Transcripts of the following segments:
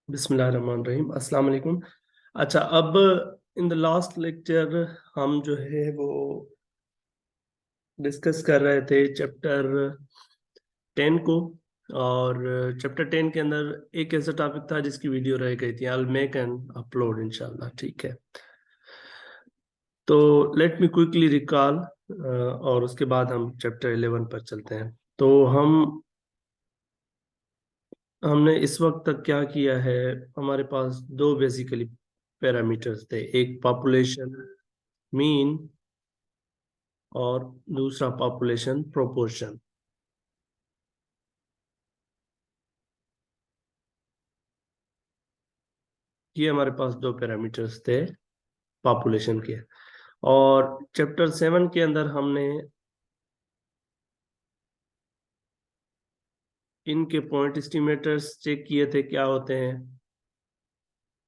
बिस्मिल्लाहिर्रहमानिर्रहीम, अस्सलाम वालेकुम। अच्छा, अब इन द लास्ट लेक्चर हम जो है वो डिस्कस कर रहे थे चैप्टर 10 को। और चैप्टर 10 के अंदर एक ऐसा टॉपिक था जिसकी वीडियो रह गई थी। I will make and upload इंशाल्लाह, ठीक है। तो लेट मी क्विकली रिकॉल और उसके बाद हम चैप्टर 11 पर चलते हैं। तो हमने इस वक्त तक क्या किया है, हमारे पास दो बेसिकली पैरामीटर्स थे, एक पॉपुलेशन मीन और दूसरा पॉपुलेशन प्रोपोर्शन। ये हमारे पास दो पैरामीटर्स थे पॉपुलेशन के। और चैप्टर 7 के अंदर हमने इनके पॉइंट एस्टिमेटर्स चेक किए थे, क्या होते हैं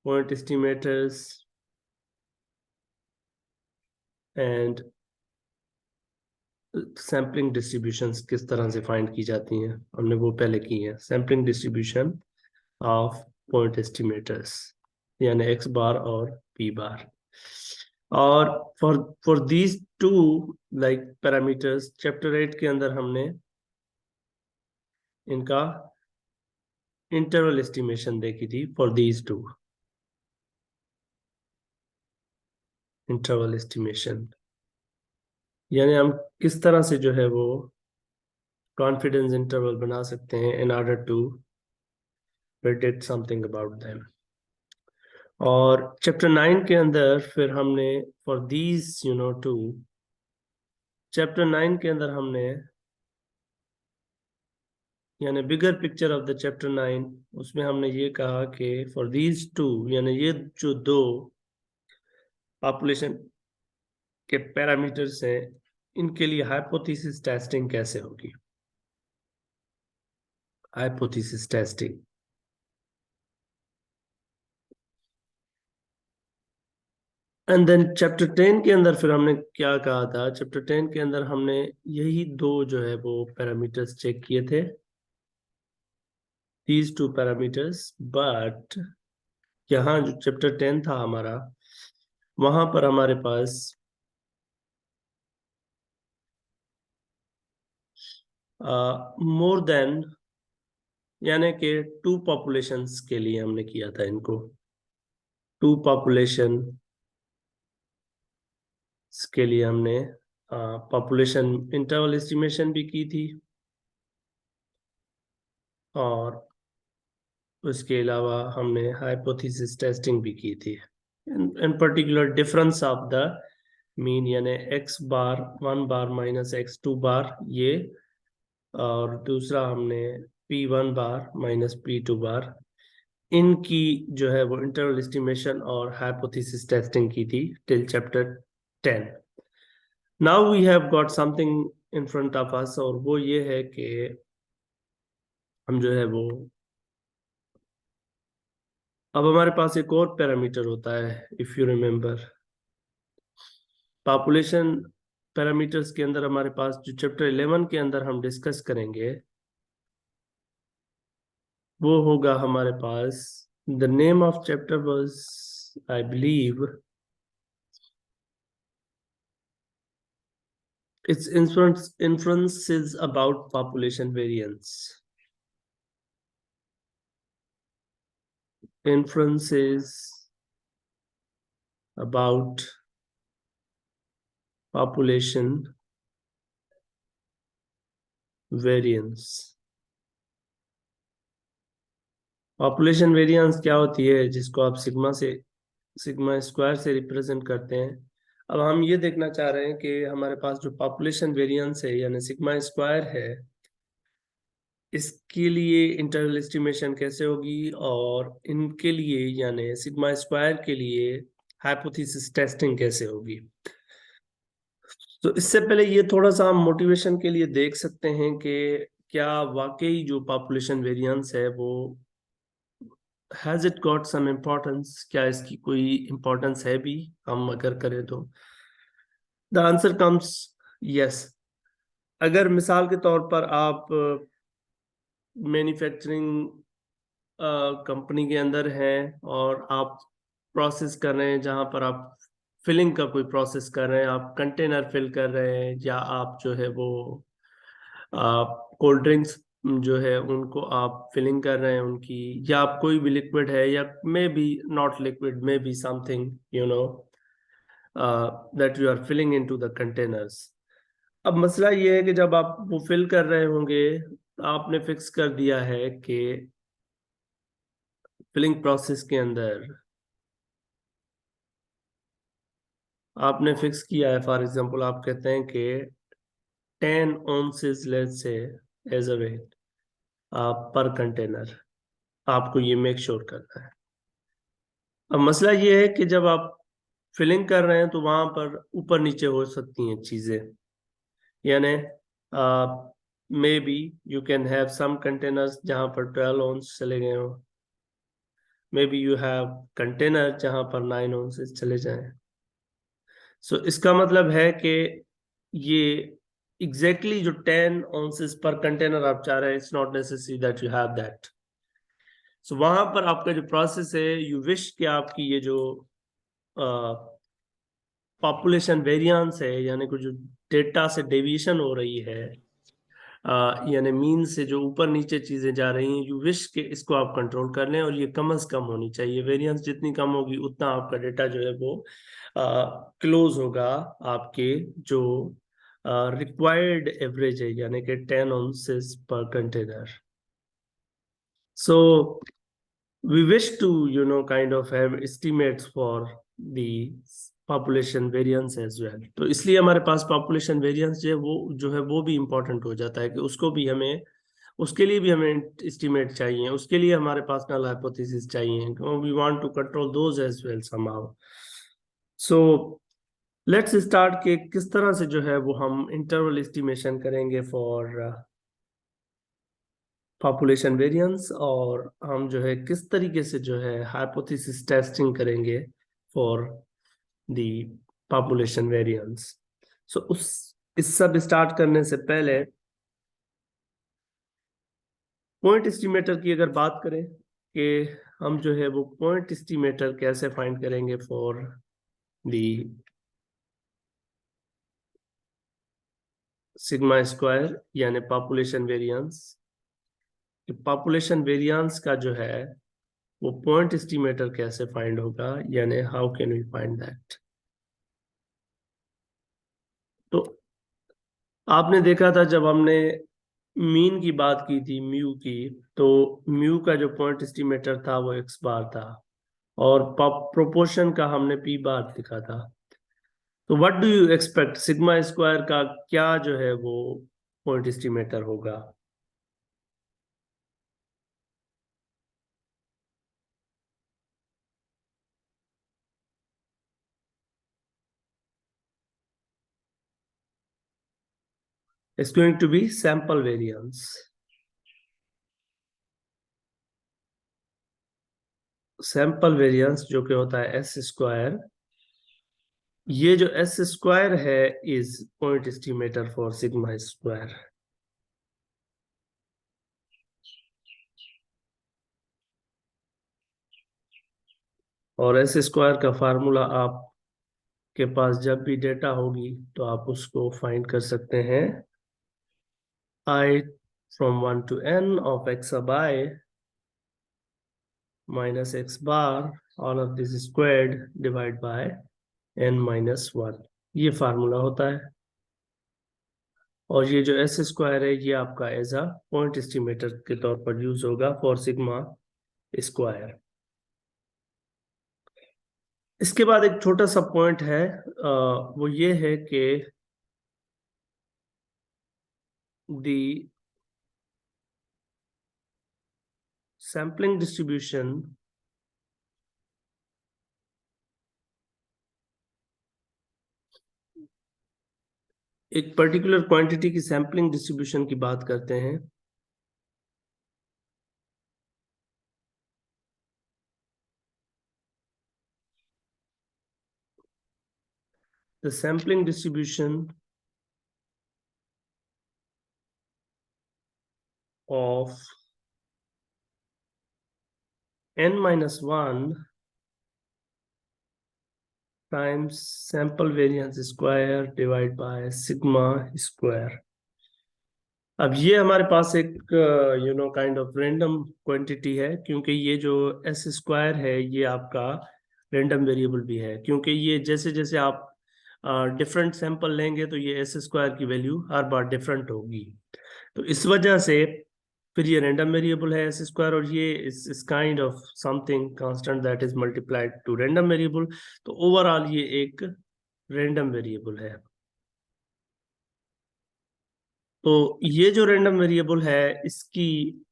point estimators and sampling distributions किस तरह से फाइंड की जाती हैं, हमने वो पहले की है। Sampling distribution of point estimators यानी एक्स बार और पी बार। और for these two like parameters chapter 8 के अंदर हमने इनका इंटरवल एस्टिमेशन देखी थी। For these two interval estimation यानी हम किस तरह से जो है वो कॉन्फिडेंस इंटरवल बना सकते हैं in order to predict something about them. और चैप्टर 9 के अंदर फिर हमने फॉर दीज टू चैप्टर 9 के अंदर हमने यानी bigger picture of the chapter 9 उसमें हमने ये कहा कि फॉर दीज टू यानी ये जो दो पॉपुलेशन के पैरामीटर्स हैं, इनके लिए हाइपोथेसिस टेस्टिंग कैसे होगी। Hypothesis testing and then chapter 10 के अंदर फिर हमने क्या कहा था। चैप्टर 10 के अंदर हमने यही दो जो है वो पैरामीटर्स चेक किए थे, these two parameters। बट यहाँ जो चैप्टर 10 था हमारा, वहां पर हमारे पास मोर देन यानी कि टू पॉपुलेशंस के लिए हमने किया था इनको। टू पॉपुलेशन के लिए हमने पॉपुलेशन इंटरवल एस्टिमेशन भी की थी और उसके अलावा हमने हाइपोथेसिस टेस्टिंग भी की थी। इन particular difference of the mean यानी एक्स बार 1 बार माइनस एक्स 2 बार ये, और दूसरा हमने P1 बार माइनस P2 बार, इनकी जो है वो इंटरवल एस्टिमेशन और हाइपोथेसिस टेस्टिंग की थी till chapter 10। Now we have got something in front of us, और वो ये है कि हम जो है वो अब हमारे पास एक और पैरामीटर होता है, if you remember population parameters के अंदर हमारे पास जो चैप्टर 11 के अंदर हम डिस्कस करेंगे वो होगा हमारे पास, the name of chapter was I believe its inferences about population variance। Inferences about population variance। Population variance क्या होती है, जिसको आप सिग्मा स्क्वायर से रिप्रेजेंट करते हैं। अब हम ये देखना चाह रहे हैं कि हमारे पास जो पॉपुलेशन वेरिएंस है यानी सिग्मा स्क्वायर है, इसके लिए इंटरवल एस्टिमेशन कैसे होगी, और इनके लिए यानी सिग्मा स्क्वायर के लिए हाइपोथेसिस टेस्टिंग कैसे होगी। तो इससे पहले ये थोड़ा सा हम मोटिवेशन के लिए देख सकते हैं कि क्या वाकई जो पॉपुलेशन वेरिएंस है वो has it got some importance, क्या इसकी कोई इम्पोर्टेंस है भी हम अगर करें तो। The answer comes yes. अगर मिसाल के तौर पर आप मैन्युफैक्चरिंग कंपनी के अंदर हैं और आप प्रोसेस कर रहे हैं, जहां पर आप फिलिंग का कोई प्रोसेस कर रहे हैं, आप कंटेनर फिल कर रहे हैं, या आप जो है वो कोल्ड ड्रिंक्स जो है उनको आप फिलिंग कर रहे हैं उनकी, या आप कोई भी लिक्विड है, या may be not liquid, may be something that you are filling into the containers. अब मसला ये है कि जब आप वो फिल कर रहे होंगे, आपने फिक्स कर दिया है कि फिलिंग प्रोसेस के अंदर आपने फिक्स किया है, फॉर एग्जांपल आप कहते हैं कि 10 ounces let's say as a weight पर कंटेनर, आपको ये मेक श्योर करना है। अब मसला ये है कि जब आप फिलिंग कर रहे हैं तो वहां पर ऊपर नीचे हो सकती हैं चीजें, यानी may be you can have some containers जहां पर 12 ounce चले गए हो, may be you have container जहां पर 9 ounces चले जाएं। सो इसका मतलब है कि ये एग्जैक्टली जो 10 ounces पर कंटेनर आप चाह रहे हैं, it's not necessary that you have that. So वहां पर आपका जो प्रोसेस है, यू विश कि आपकी ये जो पॉपुलेशन वेरिएंस है, यानी कि जो डेटा से डेविएशन हो रही है, यानी मीन से जो ऊपर नीचे चीजें जा रही हैं, यू विश के इसको आप कंट्रोल कर लें, और ये कम से कम होनी चाहिए। वेरिएंस जितनी कम होगी उतना आपका डेटा जो है वो क्लोज होगा आपके जो रिक्वायर्ड एवरेज है, यानी कि 10 ounces पर container. So we wish to kind of have estimates for the population variance as well, तो इसलिए हमारे पास पॉपुलेशन वेरिएंस जो है वो भी इंपॉर्टेंट हो जाता है कि उसको भी हमें, उसके लिए भी हमें एस्टिमेट चाहिए, उसके लिए हमारे पास नल हाइपोथेसिस चाहिए, we want to control those as well somehow. So let's start के किस तरह से जो है वो हम इंटरवल एस्टिमेशन करेंगे फॉर पॉपुलेशन वेरिएंस, और हम जो है किस तरीके से जो है हाइपोथेसिस टेस्टिंग करेंगे for the population variance. So उस इस सब स्टार्ट करने से पहले पॉइंट एस्टिमेटर की अगर बात करें कि हम जो है वो पॉइंट एस्टिमेटर कैसे फाइंड करेंगे फॉर द सिग्मा स्क्वायर यानी पॉपुलेशन वेरिएंस। पॉपुलेशन वेरिएंस का जो है वो पॉइंट एस्टिमेटर कैसे फाइंड होगा, यानी how can we find that. तो आपने देखा था जब हमने मीन की बात की थी, म्यू की, तो म्यू का जो पॉइंट एस्टिमेटर था वो एक्स बार था, और प्रोपोर्शन का हमने पी बार लिखा था। तो what do you expect, sigma square का क्या जो है वो पॉइंट एस्टिमेटर होगा? It's going to be sample variance. Sample variance जो कि होता है एस स्क्वायर, ये जो एस स्क्वायर है is point estimator for sigma square. और एस स्क्वायर का फार्मूला आपके पास जब भी डेटा होगी तो आप उसको फाइंड कर सकते हैं। I from 1 to n of x sub I minus x bar, all of this squared divided by n minus 1, ये फार्मूला होता है। और ये जो एस स्क्वायर है ये आपका एज अ पॉइंट एस्टिमेटर के तौर पर यूज होगा फॉर सिग्मा स्क्वायर। इसके बाद एक छोटा सा पॉइंट है, वो ये है कि द सैम्पलिंग डिस्ट्रीब्यूशन एक पर्टिकुलर क्वांटिटी की सैम्पलिंग डिस्ट्रीब्यूशन की बात करते हैं। The sampling distribution of n-1 times sample variance square divided by sigma square. अब ये हमारे पास एक काइंड ऑफ रैंडम क्वांटिटी है, क्योंकि ये जो एस स्क्वायर है ये आपका रैंडम वेरिएबल भी है, क्योंकि ये जैसे जैसे आप डिफरेंट सैंपल लेंगे तो ये एस स्क्वायर की वैल्यू हर बार डिफरेंट होगी। तो इस वजह से फिर ये रैंडम वेरिएबल है एस स्क्वायर, और ये इस kind of something constant that is multiplied to random variable. तो ओवरऑल ये एक रैंडम वेरिएबल है। तो ये जो रैंडम वेरिएबल है इसकी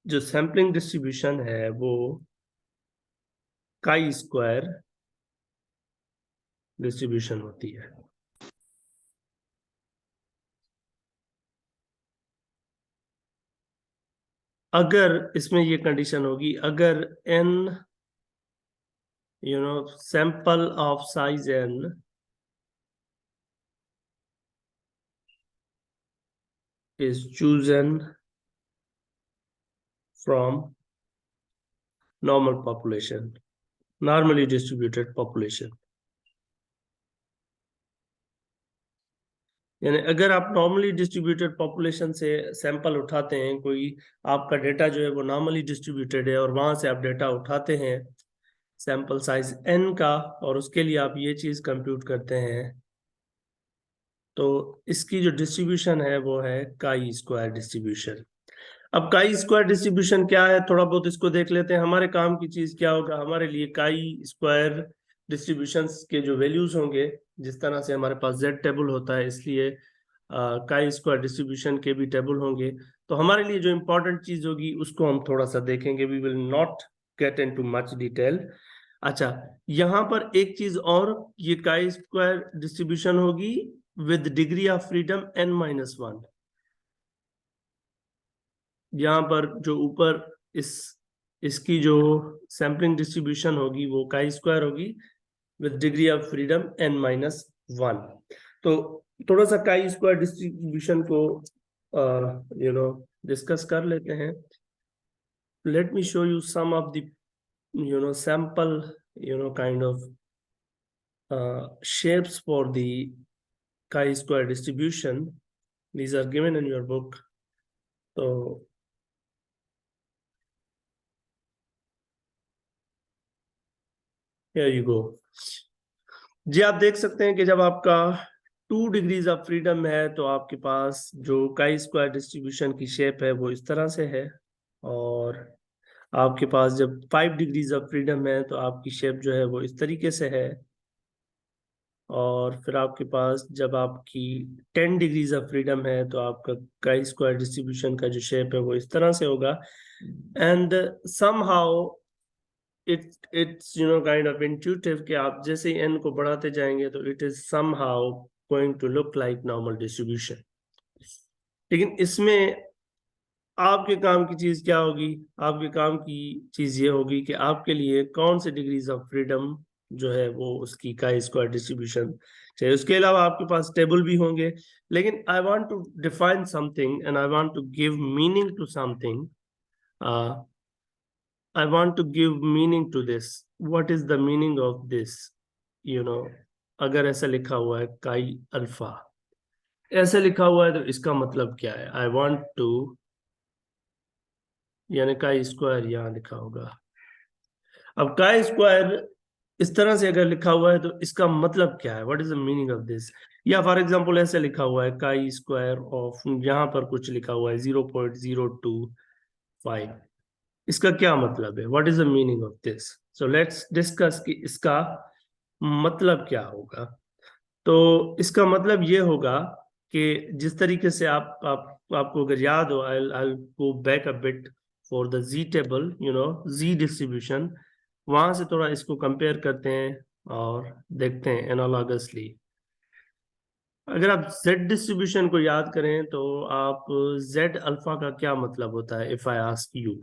जो सैम्पलिंग डिस्ट्रीब्यूशन है वो काई स्क्वायर डिस्ट्रीब्यूशन होती है। अगर इसमें ये कंडीशन होगी, अगर n sample of size n is chosen from normal population, normally distributed population, यानी अगर आप नॉर्मली डिस्ट्रीब्यूटेड पॉपुलेशन से सैंपल उठाते हैं, कोई आपका डेटा जो है वो नॉर्मली डिस्ट्रीब्यूटेड है और वहां से आप डेटा उठाते हैं सैंपल साइज n का, और उसके लिए आप ये चीज कंप्यूट करते हैं, तो इसकी जो डिस्ट्रीब्यूशन है वो है काई स्क्वायर डिस्ट्रीब्यूशन। अब काई स्क्वायर डिस्ट्रीब्यूशन क्या है, थोड़ा बहुत इसको देख लेते हैं। हमारे काम की चीज क्या होगा, हमारे लिए काई स्क्वायर डिस्ट्रीब्यूशन के जो वैल्यूज होंगे, जिस तरह से हमारे पास जेड टेबल होता है, इसलिए काई स्क्वायर डिस्ट्रीब्यूशन के भी टेबल होंगे। तो हमारे लिए जो इंपॉर्टेंट चीज होगी उसको हम थोड़ा सा देखेंगे। We will not get into much detail. अच्छा, यहाँ पर एक चीज और, ये काई स्क्वायर डिस्ट्रीब्यूशन होगी with degree of freedom n-1। यहाँ पर जो ऊपर इसकी जो सैम्पलिंग डिस्ट्रीब्यूशन होगी वो काई स्क्वायर होगी with degree of freedom n-1। तो थोड़ा सा काई स्क्वायर डिस्ट्रीब्यूशन को डिस्कस कर लेते हैं। Let me show you some of the sample kind of shapes for the chi-square distribution. These are given in your book. So here you go. जी, आप देख सकते हैं कि जब आपका 2 डिग्रीज ऑफ फ्रीडम है तो आपके पास जो काई स्क्वायर डिस्ट्रीब्यूशन की शेप है वो इस तरह से है, और आपके पास जब 5 डिग्रीज ऑफ फ्रीडम है तो आपकी शेप जो है वो इस तरीके से है, और फिर आपके पास जब आपकी 10 डिग्रीज ऑफ फ्रीडम है तो आपका काई स्क्वायर डिस्ट्रीब्यूशन का जो शेप है वो इस तरह से होगा। And somehow it's kind of intuitive कि आप जैसे n को बढ़ाते जाएंगे तो it is somehow going to look like normal distribution। लेकिन इसमें आपके काम की चीज क्या होगी, आपके काम की चीज ये होगी कि आपके लिए कौन से डिग्रीज ऑफ फ्रीडम जो है वो उसकी काई स्क्वायर डिस्ट्रीब्यूशन चाहिए। उसके अलावा आपके पास टेबल भी होंगे, लेकिन I want to define something and I want to give meaning to something. I want to give meaning to this. What is the meaning of this? अगर ऐसा लिखा हुआ है काई अल्फा, ऐसे लिखा हुआ है तो इसका मतलब क्या है? I want to, यानी काई स्क्वायर यहाँ लिखा होगा। अब काई स्क्वायर इस तरह से अगर लिखा हुआ है तो इसका मतलब क्या है? What is the meaning of this? या फॉर एग्जांपल ऐसे लिखा हुआ है काई स्क्वायर ऑफ, यहाँ पर कुछ लिखा हुआ है 0.025, इसका क्या मतलब है? What is the meaning of this? So let's discuss कि इसका मतलब क्या होगा। तो इसका मतलब ये होगा कि जिस तरीके से आपको अगर याद हो, I'll go back a bit for the Z table, Z distribution, वहां से थोड़ा इसको कंपेयर करते हैं और देखते हैं एनालॉगसली। अगर आप Z डिस्ट्रीब्यूशन को याद करें तो आप Z अल्फा का क्या मतलब होता है, इफ आई आस्क यू?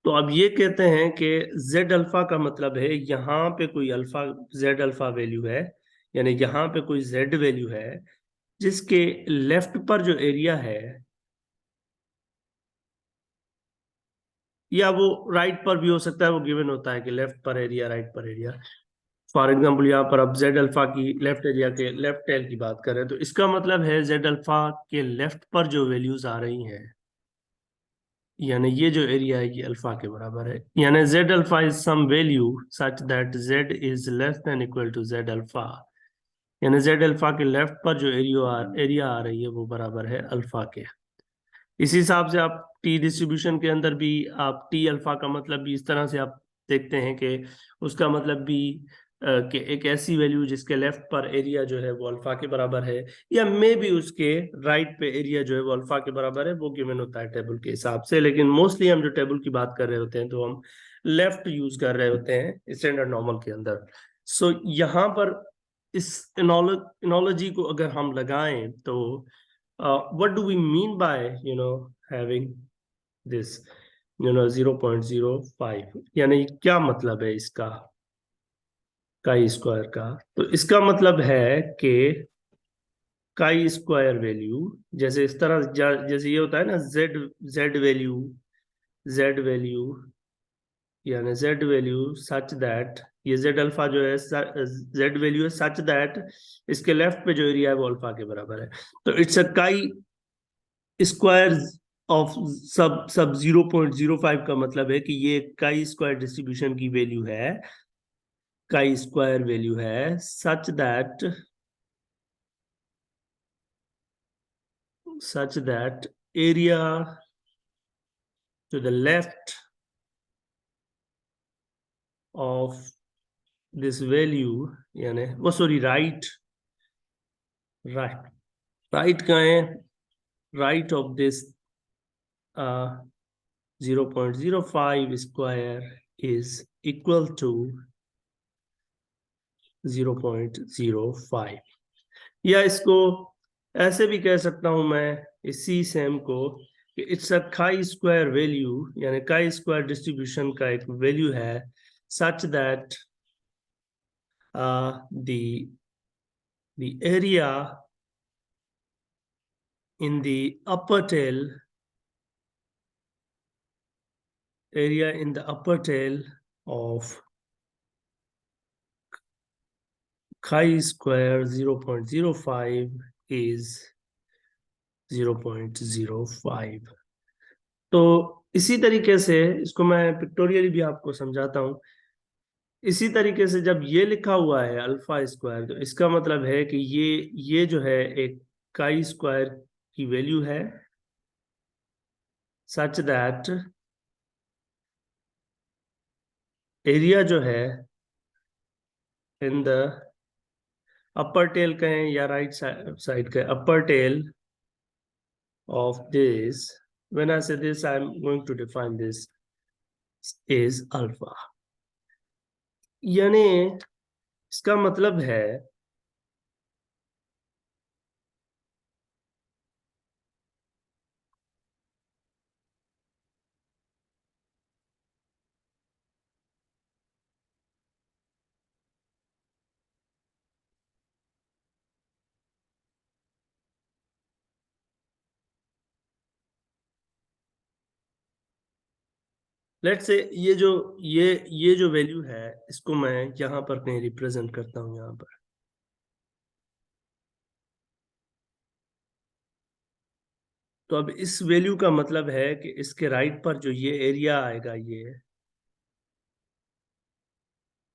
तो अब ये कहते हैं कि जेड अल्फा का मतलब है यहाँ पे कोई अल्फा जेड अल्फा वैल्यू है, यानी यहाँ पे कोई जेड वैल्यू है, जिसके लेफ्ट पर जो एरिया है, या वो राइट पर भी हो सकता है, वो गिवन होता है कि लेफ्ट पर एरिया, राइट पर एरिया। फॉर एग्जाम्पल यहाँ पर अब जेड अल्फा की लेफ्ट एरिया के लेफ्ट टेल की बात करें, तो इसका मतलब है जेड अल्फा के लेफ्ट पर जो वैल्यूज आ रही हैं, यानी ये जो एरिया है ये अल्फा के बराबर है, यानी Z alpha is some value such that Z is less than equal to Z alpha, यानी जेड अल्फा के लेफ्ट पर जो एरिया आ रही है वो बराबर है अल्फा के। इसी हिसाब से आप टी डिस्ट्रीब्यूशन के अंदर भी आप टी अल्फा का मतलब भी इस तरह से आप देखते हैं कि उसका मतलब भी कि एक ऐसी वैल्यू जिसके लेफ्ट पर एरिया जो है वो अल्फा के बराबर है, या मे भी उसके राइट पे एरिया जो है वो अल्फा के बराबर है, वो गिवन होता है टेबल के हिसाब से। लेकिन मोस्टली हम जो टेबल की बात कर रहे होते हैं तो हम लेफ्ट यूज कर रहे होते हैं स्टैंडर्ड नॉर्मल के अंदर। सो यहाँ पर इस इनोलॉजी को अगर हम लगाएं तो what do we mean by having this 0.05, यानी क्या मतलब है इसका काई स्क्वायर का? तो इसका मतलब है कि काई स्क्वायर वैल्यू, जैसे इस तरह जैसे ये होता है ना, जेड जेड वैल्यू यानी जेड वैल्यू सच दैट, ये जेड अल्फा जो है जेड वैल्यू है सच दैट इसके लेफ्ट पे जो एरिया है वो अल्फा के बराबर है। तो it's a chi square of सब 0.05 का मतलब है कि ये काई स्क्वायर डिस्ट्रीब्यूशन की वैल्यू है, काई स्क्वायर वैल्यू है such that area to the left of this value, यानी वो सॉरी राइट राइट राइट का है, right of this 0.05 square is equal to 0.05, या इसको ऐसे भी कह सकता हूं मैं इसी सेम को कि इट्स अ काई स्क्वायर वैल्यू, यानी काई स्क्वायर डिस्ट्रीब्यूशन का एक वैल्यू है such that the area in the upper tail of chi-square 0.05 is 0.05। तो इसी तरीके से इसको मैं पिक्टोरियली भी आपको समझाता हूं। इसी तरीके से जब ये लिखा हुआ है अल्फा स्क्वायर, तो इसका मतलब है कि ये जो है एक काई स्क्वायर की वैल्यू है सच दैट एरिया जो है इन द अपर टेल कहें या राइट साइड का अपर tell of this, when I say this I'm going to define this, is alpha, यानी इसका मतलब है लेट्स से ये जो वैल्यू है इसको मैं यहां पर कहीं रिप्रेजेंट करता हूं यहां पर। तो अब इस वैल्यू का मतलब है कि इसके राइट पर जो ये एरिया आएगा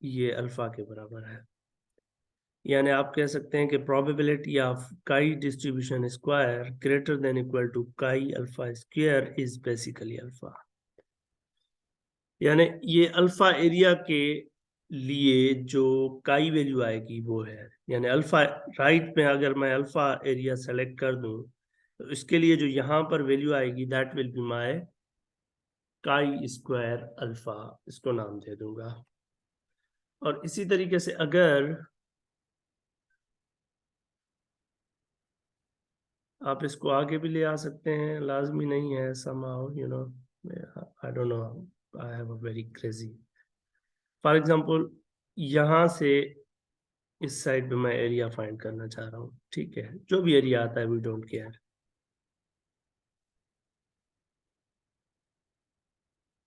ये अल्फा के बराबर है, यानी आप कह सकते हैं कि probability of chi distribution square greater than equal to chi alpha square is basically alpha, यानी ये अल्फा एरिया के लिए जो काई वैल्यू आएगी वो है, यानी अल्फा राइट में अगर मैं अल्फा एरिया सेलेक्ट कर दूं तो इसके लिए जो यहां पर वैल्यू आएगी that will be my chi square alpha, इसको नाम दे दूंगा। और इसी तरीके से अगर आप इसको आगे भी ले आ सकते हैं, लाजमी नहीं है, somehow I don't know, I have a very crazy, for example यहां से इस साइड पे मैं एरिया फाइंड करना चाह रहा हूँ, ठीक है, जो भी एरिया आता है we don't care.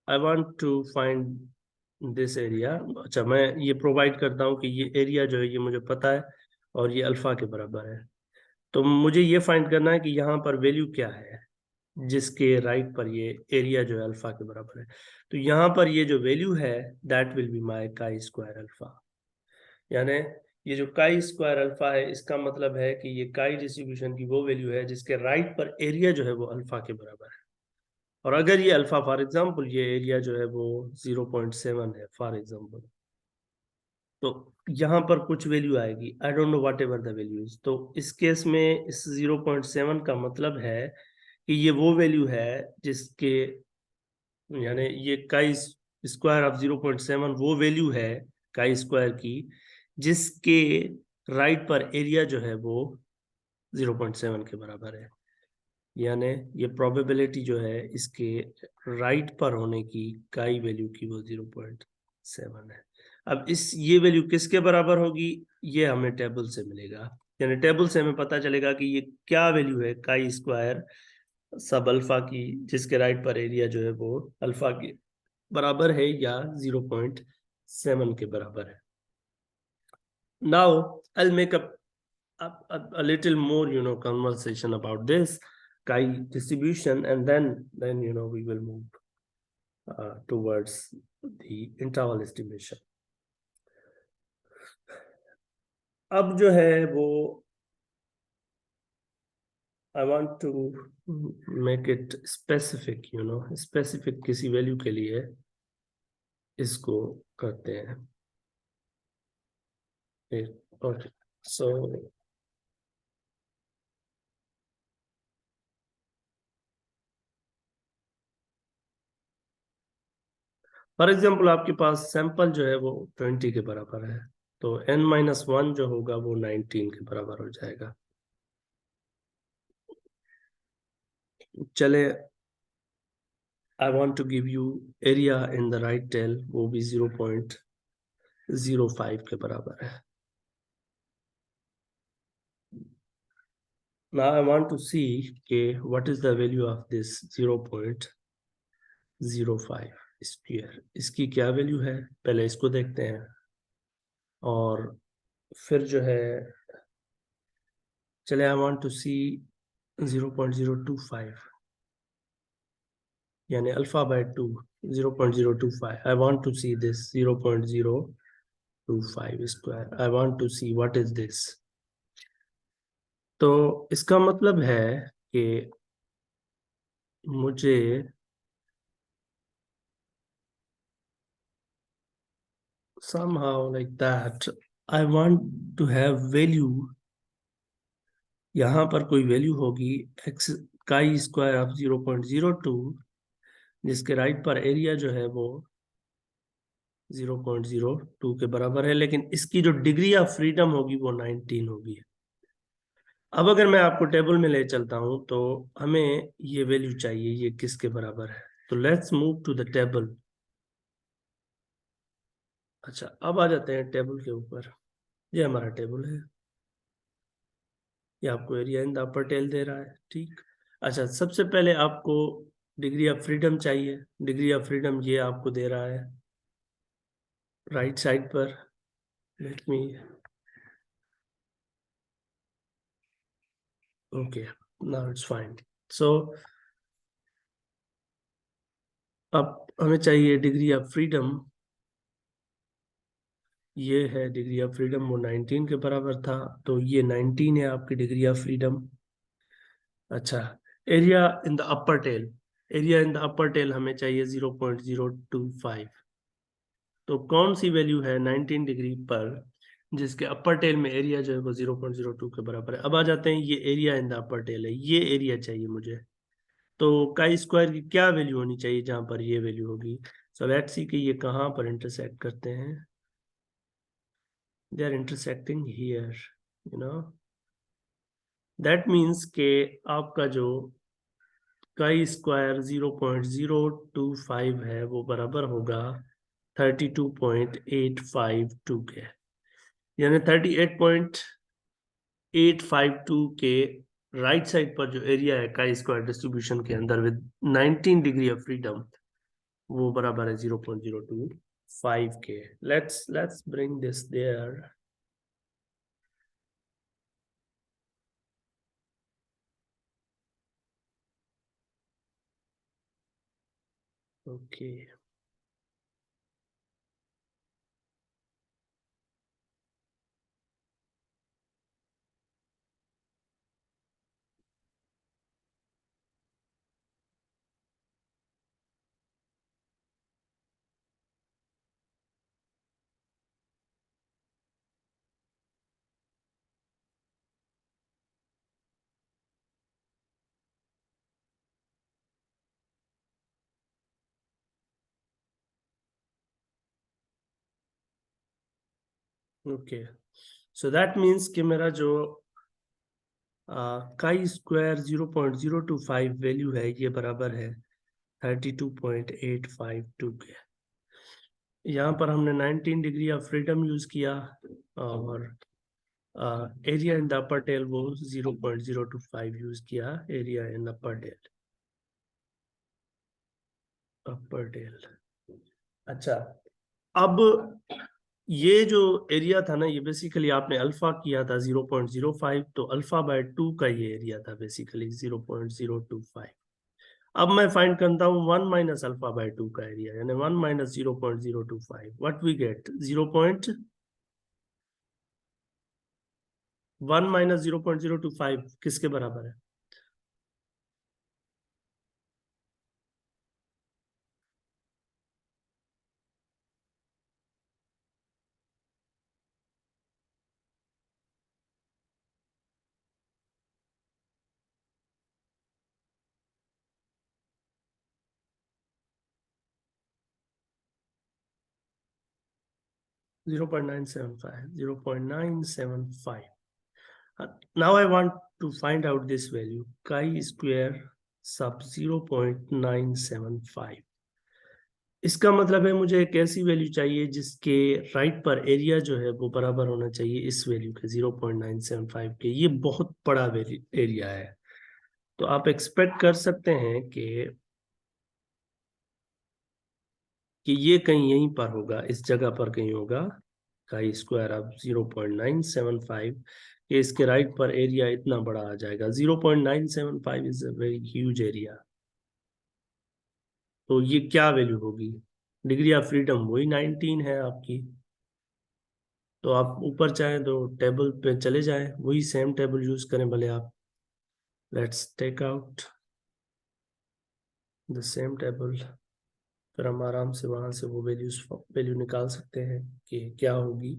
I want to find this area. अच्छा, मैं ये प्रोवाइड करता हूँ कि ये एरिया जो है ये मुझे पता है और ये अल्फा के बराबर है। तो मुझे ये फाइंड करना है कि यहाँ पर वैल्यू क्या है जिसके राइट पर ये एरिया जो है अल्फा के बराबर है। तो यहाँ पर ये जो वैल्यू है that will be my chi square alpha. यानी ये जो काई स्क्वायर अल्फा है इसका मतलब है कि ये काई डिस्ट्रीब्यूशन की वो वैल्यू है जिसके राइट पर एरिया जो है वो अल्फा के बराबर है। और अगर ये अल्फा फॉर एग्जांपल ये एरिया जो है वो 0.7 है फॉर एग्जांपल, तो यहाँ पर कुछ वैल्यू आएगी, I don't know what ever the values. तो इस केस में इस 0.7 का मतलब है कि ये वो वैल्यू है जिसके, यानी ये काई स्क्वायर ऑफ 0.7 वो वैल्यू है काई स्क्वायर की जिसके राइट पर एरिया जो है वो 0.7 के बराबर है। यानी ये प्रोबेबिलिटी जो है इसके राइट पर होने की काई वैल्यू की वो 0.7 है। अब इस ये वैल्यू किसके बराबर होगी ये हमें टेबल से मिलेगा, यानी टेबल से हमें पता चलेगा कि ये क्या वैल्यू है काई स्क्वायर सब अल्फा की जिसके राइट पर एरिया जो है वो अल्फा के बराबर है या 0.7 के बराबर है। Now I'll make a little more, conversation about this chi distribution, and then we will move towards the interval estimation. अब जो है वो I want to make it specific, specific किसी वैल्यू के लिए इसको करते हैं। Okay, so फॉर एग्जाम्पल आपके पास सैंपल जो है वो 20 के बराबर है, तो n-1 जो होगा वो 19 के बराबर हो जाएगा। चले, I want to give you area in the right tail, वो भी 0.05 के बराबर है। Now I want to see के what is the value of this 0.05 square, इसकी क्या वैल्यू है पहले इसको देखते हैं और फिर जो है चले आई वांट टू सी 0.025 यानी alpha by 2, 0.025। I want to see this 0.025 square. I want to see what is this. तो इसका मतलब है कि मुझे somehow like that I want to have value, यहाँ पर कोई वैल्यू होगी x काई स्क्वायर ऑफ 0.02 जिसके राइट पर एरिया जो है वो 0.02 के बराबर है, लेकिन इसकी जो डिग्री ऑफ फ्रीडम होगी वो 19 होगी। अब अगर मैं आपको टेबल में ले चलता हूं तो हमें ये वैल्यू चाहिए ये किसके बराबर है, तो let's move to the table. अच्छा, अब आ जाते हैं टेबल के ऊपर। ये हमारा टेबल है, ये आपको area in the upper tail दे रहा है, ठीक। अच्छा, सबसे पहले आपको डिग्री ऑफ फ्रीडम चाहिए, डिग्री ऑफ फ्रीडम ये आपको दे रहा है राइट साइड पर। Let me, okay, now it's fine. So अब हमें चाहिए डिग्री ऑफ फ्रीडम, ये है डिग्री ऑफ फ्रीडम, वो 19 के बराबर था, तो ये 19 है आपकी डिग्री ऑफ फ्रीडम। अच्छा, area in the upper tail, area in the upper tail हमें चाहिए 0.025। तो कौन सी वैल्यू है 19 डिग्री पर जिसके अपर टेल में एरिया जो है वो 0.02 के बराबर है। अब आ जाते हैं, ये area in the upper tail है, ये एरिया चाहिए मुझे। तो काई स्क्वायर की क्या वैल्यू होनी चाहिए जहां पर ये वैल्यू होगी। सो लेट्स सी कि ये कहां पर इंटरसेक्ट करते हैं। they are intersecting here, you know that means के आपका जो काई स्क्वायर 0.025 है वो बराबर होगा 32.852 के। यानी 38.852 के राइट साइड पर जो एरिया है काई स्क्वायर डिस्ट्रीब्यूशन के अंदर विद 19 डिग्री ऑफ फ्रीडम, वो बराबर है 0.025 के। Let's bring this there. Okay, okay, so that means कि मेरा जो काई स्क्वायर 0.025 वैल्यू है ये बराबर है 32.852 के। यहाँ पर हमने 19 डिग्री ऑफ फ्रीडम यूज किया और area in the upper tail वो 0.025 यूज किया, एरिया इन अपर टेल। अच्छा, अब ये जो एरिया था ना, ये बेसिकली आपने अल्फा किया था 0.05, तो अल्फा बाय 2 का ये एरिया था बेसिकली 0.025। अब मैं फाइंड करता हूँ 1 माइनस अल्फा बाय 2 का एरिया, यानी 1 minus 0.025, what we get 1 minus 0.025 किसके बराबर है? 0.975, 0.975. Now I want to find out this value, chi square sub 0.975. इसका मतलब है मुझे एक ऐसी वैल्यू चाहिए जिसके राइट पर एरिया जो है वो बराबर होना चाहिए इस वैल्यू के 0.975 के। ये बहुत बड़ा एरिया है, तो आप एक्सपेक्ट कर सकते हैं कि ये कहीं यहीं पर होगा, इस जगह पर कहीं होगा काई स्क्वायर अब 0.975 के। इसके राइट पर एरिया इतना बड़ा आ जाएगा, 0.975 is a very huge area. तो ये क्या वैल्यू होगी? डिग्री ऑफ फ्रीडम वही 19 है आपकी, तो आप ऊपर चाहें तो टेबल पे चले जाएं, वही सेम टेबल यूज करें भले आप। Let's take out the same table, फिर हम आराम से वहां से वो वैल्यू निकाल सकते हैं कि क्या होगी।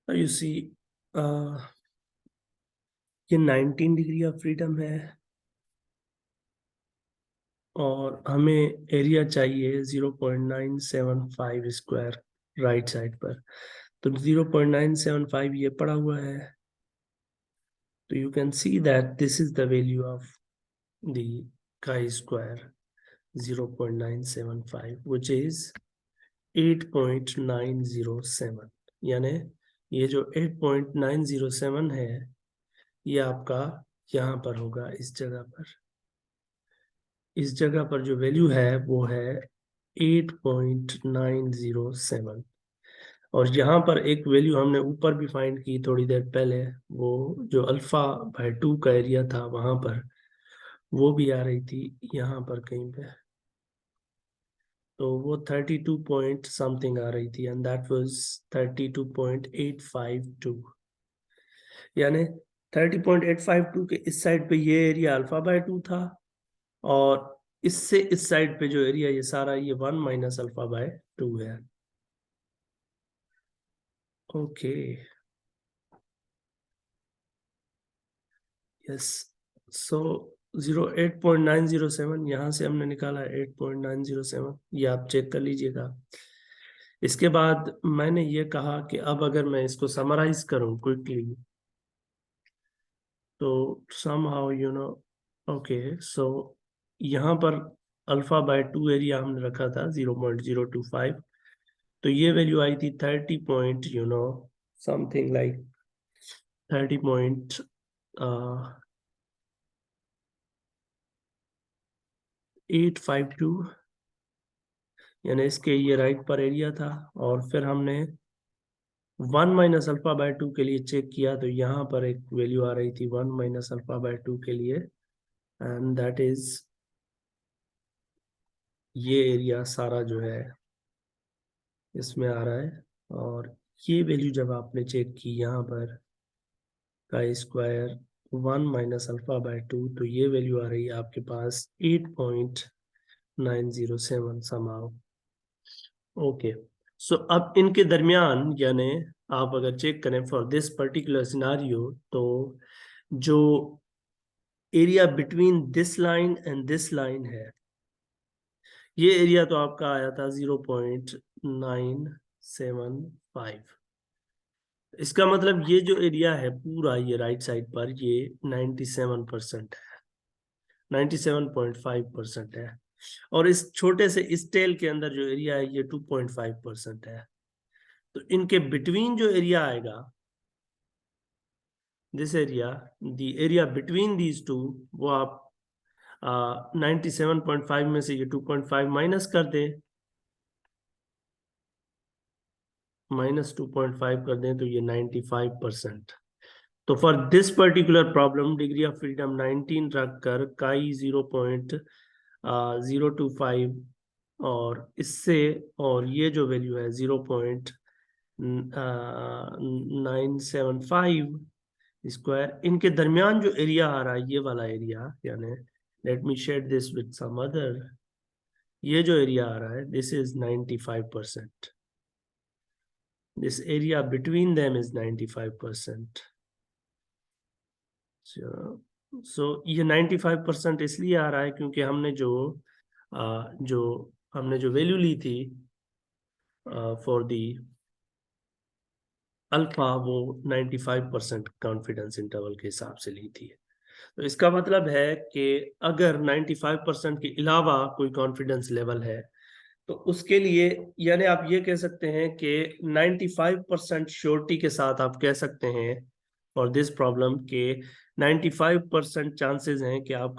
यू सी, ये 19 डिग्री ऑफ फ्रीडम है और हमें एरिया चाहिए 0.975 स्क्वायर राइट साइड पर। तो 0.975 ये पड़ा हुआ है, तो you can see that this is the value of the chi-square 0.975, which is 8.907। यानी ये जो 8.907 है ये आपका यहाँ पर होगा, इस जगह पर। इस जगह पर जो वैल्यू है वो है 8.907। और यहाँ पर एक वैल्यू हमने ऊपर भी फाइंड की थोड़ी देर पहले, वो जो अल्फा बाय 2 का एरिया था वहां पर, वो भी आ रही थी यहाँ पर कहीं पे। तो वो 32 पॉइंट समथिंग आ रही थी, एंड दैट वाज 32.852। यानी 30.852 के इस साइड पे ये एरिया अल्फा बाय 2 था, और इससे इस साइड पे जो एरिया ये सारा ये 1 माइनस अल्फा बाय 2 है। ओके, यस, सो 8.907 यहाँ से हमने निकाला 8.907, ये आप चेक कर लीजिएगा। इसके बाद मैंने ये कहा कि अब अगर मैं इसको समराइज करूं क्विकली, तो somehow ओके, सो यहाँ पर अल्फा बाय 2 एरिया हमने रखा था 0.025, तो ये वैल्यू आई थी 30 पॉइंट समथिंग लाइक 30.852, यानी इसके ये राइट पर एरिया था। और फिर हमने 1 माइनस अल्फा बाय 2 के लिए चेक किया, तो यहाँ पर एक वैल्यू आ रही थी 1 माइनस अल्फा बाय 2 के लिए, एंड दैट इज ये एरिया सारा जो है इसमें आ रहा है। और ये वैल्यू जब आपने चेक की यहाँ पर का स्क्वायर 1 माइनस अल्फा बाय 2, तो ये वैल्यू आ रही है आपके पास 8.907 समाउ। ओके, सो अब इनके दरमियान यानी आप अगर चेक करें फॉर दिस पर्टिकुलर सिनारियो, तो जो area between this line and this line है, ये एरिया तो आपका आया था 0.975। इसका मतलब ये जो एरिया है पूरा, ये राइट साइड पर, ये 97% है, 97.5% है। और इस छोटे से इस टेल के अंदर जो एरिया है ये 2.5% है। तो इनके बिटवीन जो एरिया आएगा, this area, the area between these two, वो आप 97.5 में से ये 2.5 माइनस कर दें, -2.5 कर दें, तो ये 95%। तो for this particular problem degree of freedom 19 रखकर काई 0.025, और इससे और ये जो वैल्यू है 0.975 स्क्वायर, इनके दरमियान जो एरिया आ रहा है ये वाला एरिया, यानी let me shade this with some other, ये जो एरिया आ रहा है this is 95%, this area between them is 95%। सो ये 95% इसलिए आ रहा है क्योंकि हमने जो वैल्यू ली थी फॉर दी अल्फा, वो 95% कॉन्फिडेंस इंटरवल के हिसाब से ली थी। तो इसका मतलब है कि अगर 95% के अलावा कोई कॉन्फिडेंस लेवल है, तो उसके लिए यानी आप ये कह सकते हैं कि 95% श्योरिटी के साथ आप कह सकते हैं फॉर दिस प्रॉब्लम के 95% चांसेस हैं कि आप